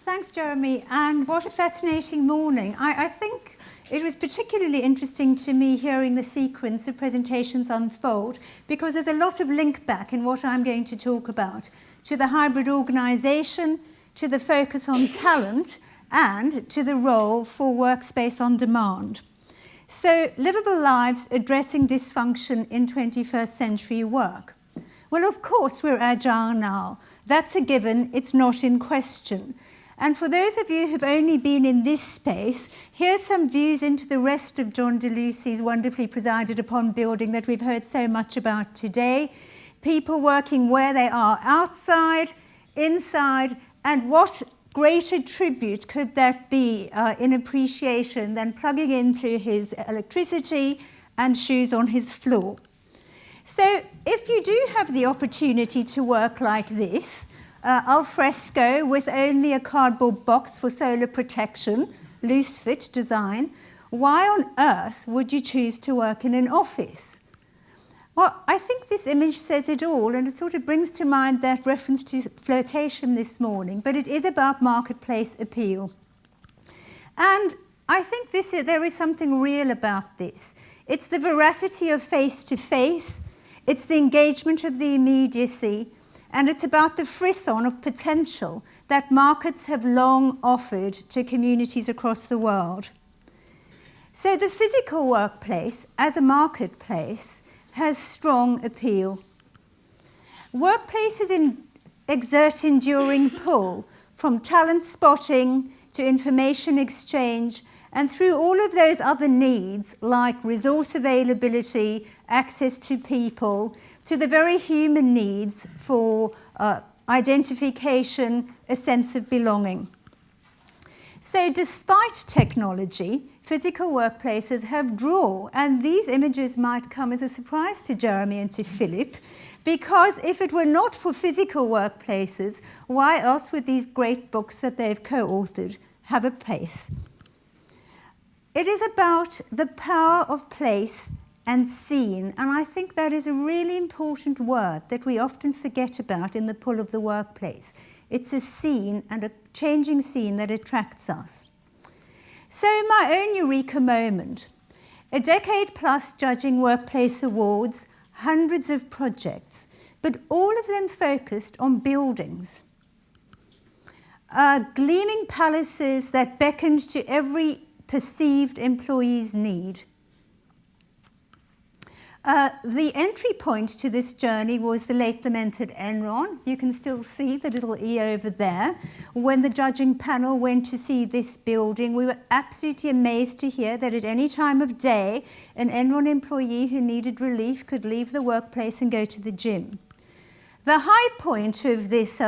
Thanks, Jeremy, and what a fascinating morning. I think it was particularly interesting to me hearing the sequence of presentations unfold, because there's a lot of link back in what I'm going to talk about to the hybrid organisation, to the focus on talent, and to the role for workspace on demand. So, livable lives addressing dysfunction in 21st century work. Well, of course, we're agile now. That's a given, it's not in question. And for those of you who've only been in this space, here's some views into the rest of John DeLucy's wonderfully presided upon building that we've heard so much about today. People working where they are, outside, inside, and what greater tribute could that be in appreciation than plugging into his electricity and shoes on his floor. So if you do have the opportunity to work like this, al fresco with only a cardboard box for solar protection, loose fit design, why on earth would you choose to work in an office? Well, I think this image says it all, and it sort of brings to mind that reference to flirtation this morning, but it is about marketplace appeal. And I think there is something real about this. It's the veracity of face-to-face, it's the engagement of the immediacy, and it's about the frisson of potential that markets have long offered to communities across the world. So the physical workplace as a marketplace has strong appeal. Workplaces exert enduring pull from talent spotting to information exchange, and through all of those other needs like resource availability, access to people, to the very human needs for identification, a sense of belonging. So despite technology, physical workplaces have draw, and these images might come as a surprise to Jeremy and to Philip, because if it were not for physical workplaces, why else would these great books that they've co-authored have a place? It is about the power of place and scene, and I think that is a really important word that we often forget about in the pull of the workplace. It's a scene, and a changing scene, that attracts us. So my own eureka moment, a decade plus judging workplace awards, hundreds of projects, but all of them focused on buildings. Gleaming palaces that beckoned to every perceived employee's need. The entry point to this journey was the late lamented Enron. You can still see the little E over there. When the judging panel went to see this building, we were absolutely amazed to hear that at any time of day, an Enron employee who needed relief could leave the workplace and go to the gym. The high point of this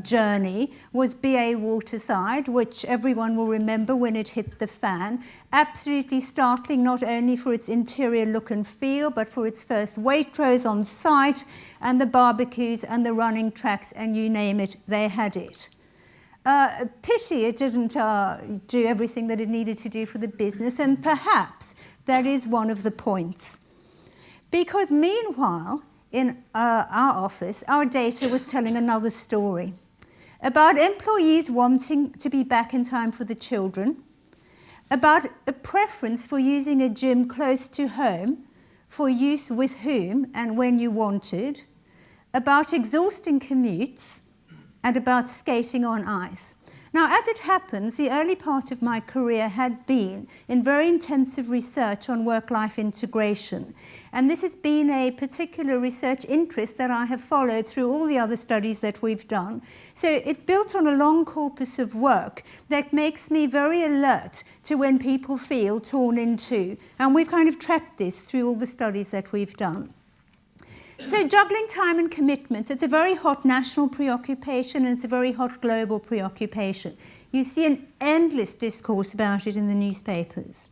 journey was BA Waterside, which everyone will remember when it hit the fan. Absolutely startling, not only for its interior look and feel, but for its first Waitrose on site, and the barbecues and the running tracks, and you name it, they had it. Pity it didn't do everything that it needed to do for the business, and perhaps that is one of the points. Because meanwhile, in our office, our data was telling another story about employees wanting to be back in time for the children, about a preference for using a gym close to home, for use with whom and when you wanted, about exhausting commutes, and about skating on ice. Now, as it happens, the early part of my career had been in very intensive research on work-life integration. And this has been a particular research interest that I have followed through all the other studies that we've done. So it built on a long corpus of work that makes me very alert to when people feel torn in two. And we've kind of tracked this through all the studies that we've done. So juggling time and commitments, it's a very hot national preoccupation, and it's a very hot global preoccupation. You see an endless discourse about it in the newspapers.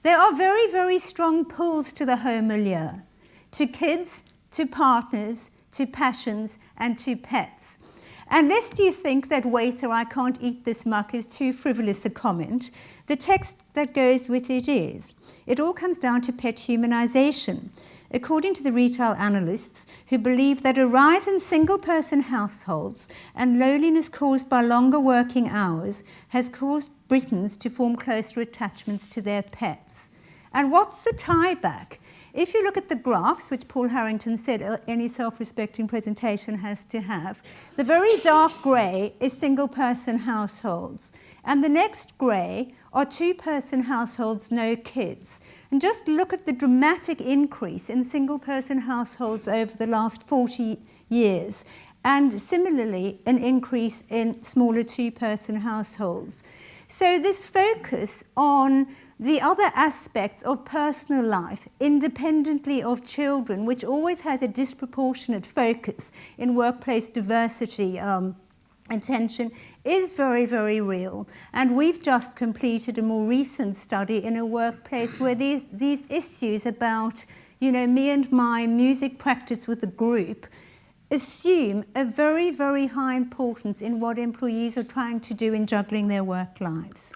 There are very, very strong pulls to the home milieu, to kids, to partners, to passions, and to pets. And lest you think that waiter, I can't eat this muck is too frivolous a comment, the text that goes with it is, it all comes down to pet humanization. According to the retail analysts who believe that a rise in single-person households and loneliness caused by longer working hours has caused Britons to form closer attachments to their pets. And what's the tie back? If you look at the graphs, which Paul Harrington said any self-respecting presentation has to have, the very dark grey is single-person households. And the next grey are two-person households, no kids. And just look at the dramatic increase in single-person households over the last 40 years. And similarly, an increase in smaller two-person households. So this focus on the other aspects of personal life, independently of children, which always has a disproportionate focus in workplace diversity attention, is very, very real. And we've just completed a more recent study in a workplace where these issues about, me and my music practice with a group assume a very, very high importance in what employees are trying to do in juggling their work lives.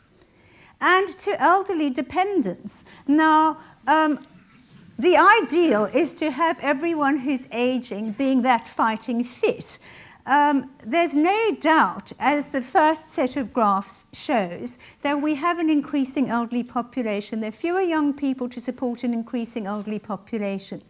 And to elderly dependents. Now, the ideal is to have everyone who's aging being that fighting fit. There's no doubt, as the first set of graphs shows, that we have an increasing elderly population. There are fewer young people to support an increasing elderly population.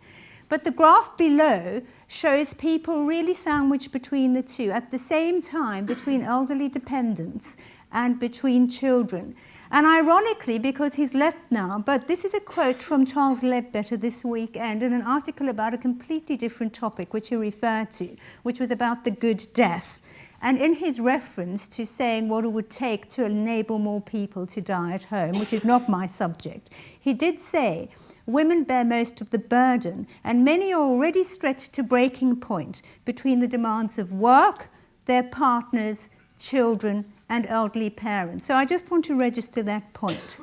But the graph below shows people really sandwiched between the two, at the same time between elderly dependents and between children. And ironically, because he's left now, but this is a quote from Charles Ledbetter this weekend in an article about a completely different topic, which he referred to, which was about the good death. And in his reference to saying what it would take to enable more people to die at home, which is not my subject, he did say, women bear most of the burden, and many are already stretched to breaking point between the demands of work, their partners, children, and elderly parents. So I just want to register that point.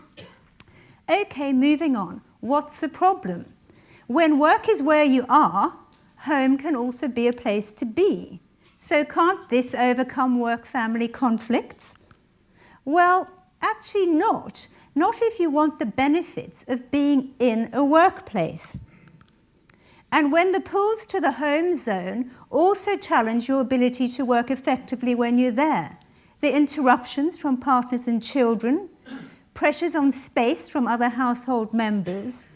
Okay, moving on. What's the problem? When work is where you are, home can also be a place to be. So can't this overcome work-family conflicts? Well, actually not. Not if you want the benefits of being in a workplace. And when the pulls to the home zone also challenge your ability to work effectively when you're there. The interruptions from partners and children, pressures on space from other household members,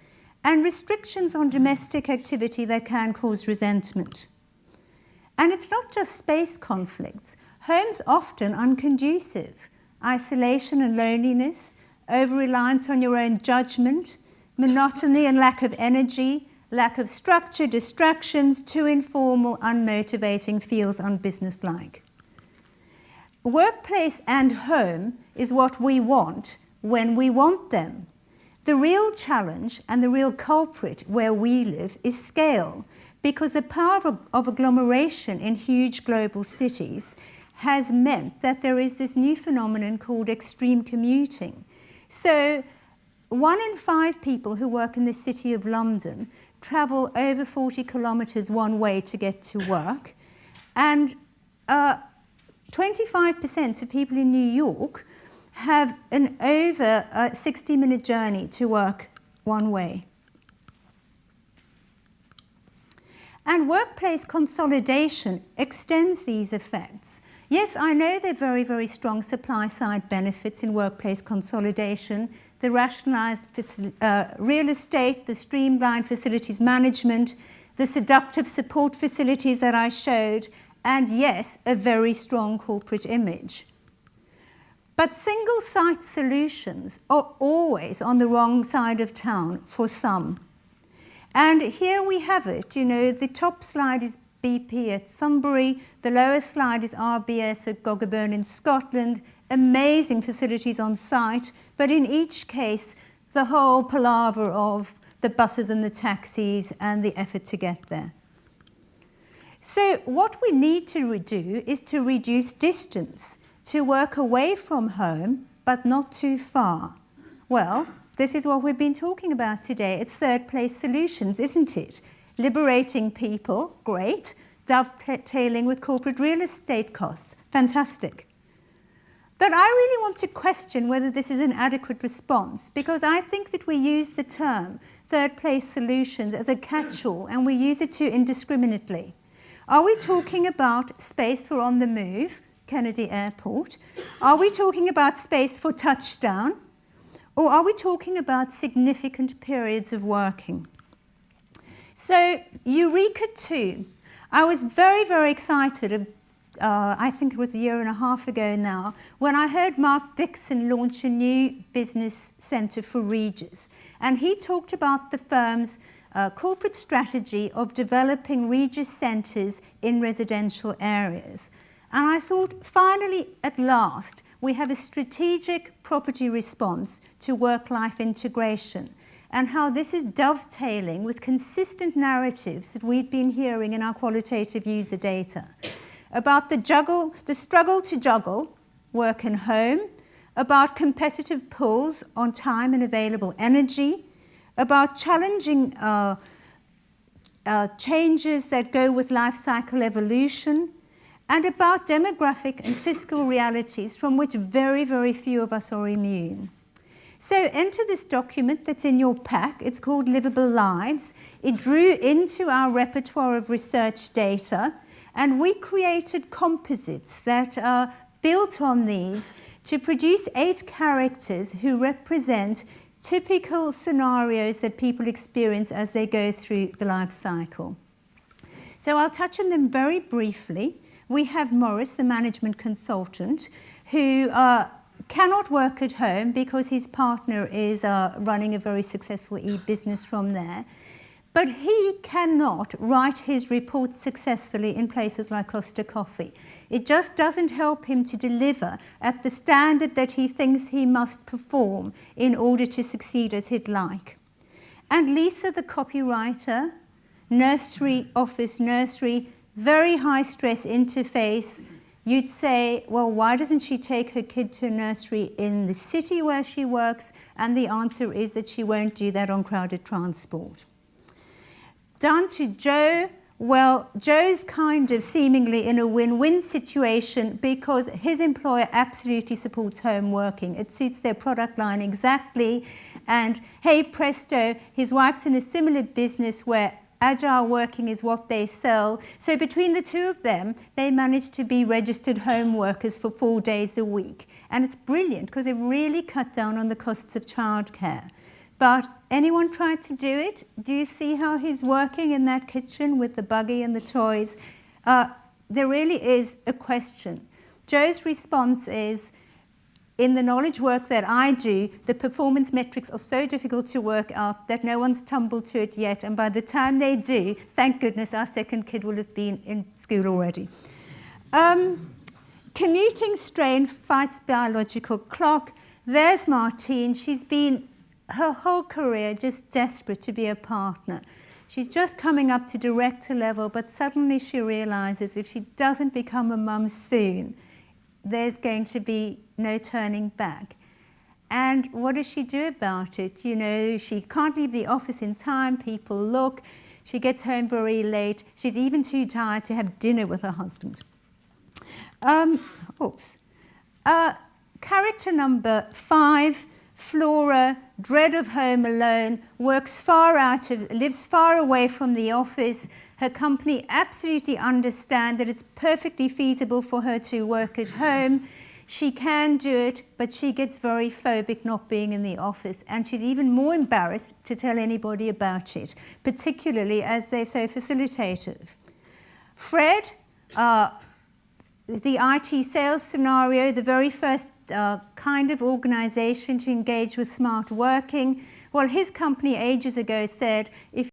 and restrictions on domestic activity that can cause resentment. And it's not just space conflicts. Homes often unconducive. Isolation and loneliness, over-reliance on your own judgment, monotony and lack of energy, lack of structure, distractions, too informal, unmotivating, feels unbusinesslike. Workplace and home is what we want when we want them. The real challenge and the real culprit where we live is scale, because the power of agglomeration in huge global cities has meant that there is this new phenomenon called extreme commuting. So 1 in 5 people who work in the City of London travel over 40 kilometres one way to get to work, and 25% of people in New York have an over 60-minute journey to work one way. And workplace consolidation extends these effects. Yes, I know there are very, very strong supply-side benefits in workplace consolidation, the rationalised real estate, the streamlined facilities management, the seductive support facilities that I showed, and yes, a very strong corporate image. But single-site solutions are always on the wrong side of town for some. And here we have it, the top slide is BP at Sunbury, the lower slide is RBS at Gogarburn in Scotland, amazing facilities on site, but in each case, the whole palaver of the buses and the taxis and the effort to get there. So what we need to do is to reduce distance, to work away from home, but not too far. Well, this is what we've been talking about today. It's third place solutions, isn't it? Liberating people, great. dovetailing with corporate real estate costs. Fantastic. But I really want to question whether this is an adequate response, because I think that we use the term third place solutions as a catch-all and we use it too indiscriminately. Are we talking about space for on the move, Kennedy Airport? Are we talking about space for touchdown? Or are we talking about significant periods of working? So, Eureka 2. I was very, very excited, I think it was a year and a half ago now, when I heard Mark Dixon launch a new business centre for Regis. And he talked about the firm's corporate strategy of developing Regis centres in residential areas. And I thought, finally, at last, we have a strategic property response to work-life integration, and how this is dovetailing with consistent narratives that we've been hearing in our qualitative user data about the struggle to juggle work and home, about competitive pulls on time and available energy, about challenging changes that go with life cycle evolution, and about demographic and fiscal realities from which very, very few of us are immune. So enter this document that's in your pack. It's called Livable Lives. It drew into our repertoire of research data, and we created composites that are built on these to produce 8 characters who represent typical scenarios that people experience as they go through the life cycle. So I'll touch on them very briefly. We have Morris, the management consultant, who cannot work at home because his partner is running a very successful e-business from there. But he cannot write his reports successfully in places like Costa Coffee. It just doesn't help him to deliver at the standard that he thinks he must perform in order to succeed as he'd like. And Lisa, the copywriter, nursery, office nursery, very high stress interface. You'd say, well, why doesn't she take her kid to a nursery in the city where she works? And the answer is that she won't do that on crowded transport. Down to Joe. Well, Joe's kind of seemingly in a win-win situation because his employer absolutely supports home working. It suits their product line exactly. And hey presto, his wife's in a similar business where agile working is what they sell. So between the two of them, they managed to be registered home workers for 4 days a week. And it's brilliant because they've really cut down on the costs of childcare. But anyone tried to do it? Do you see how he's working in that kitchen with the buggy and the toys? There really is a question. Joe's response is, in the knowledge work that I do, the performance metrics are so difficult to work out that no one's tumbled to it yet. And by the time they do, thank goodness our second kid will have been in school already. Commuting strain fights biological clock. There's Martine. She's been her whole career just desperate to be a partner. She's just coming up to director level, but suddenly she realizes if she doesn't become a mum soon, there's going to be no turning back. And what does she do about it? You know, she can't leave the office in time, people look, she gets home very late, she's even too tired to have dinner with her husband. Character number 5, Flora, dread of home alone, lives far away from the office. Her company absolutely understand that it's perfectly feasible for her to work at home. She can do it, but she gets very phobic not being in the office, and she's even more embarrassed to tell anybody about it, particularly as they're so facilitative. Fred, the IT sales scenario, the very first kind of organization to engage with smart working. Well, his company ages ago said, if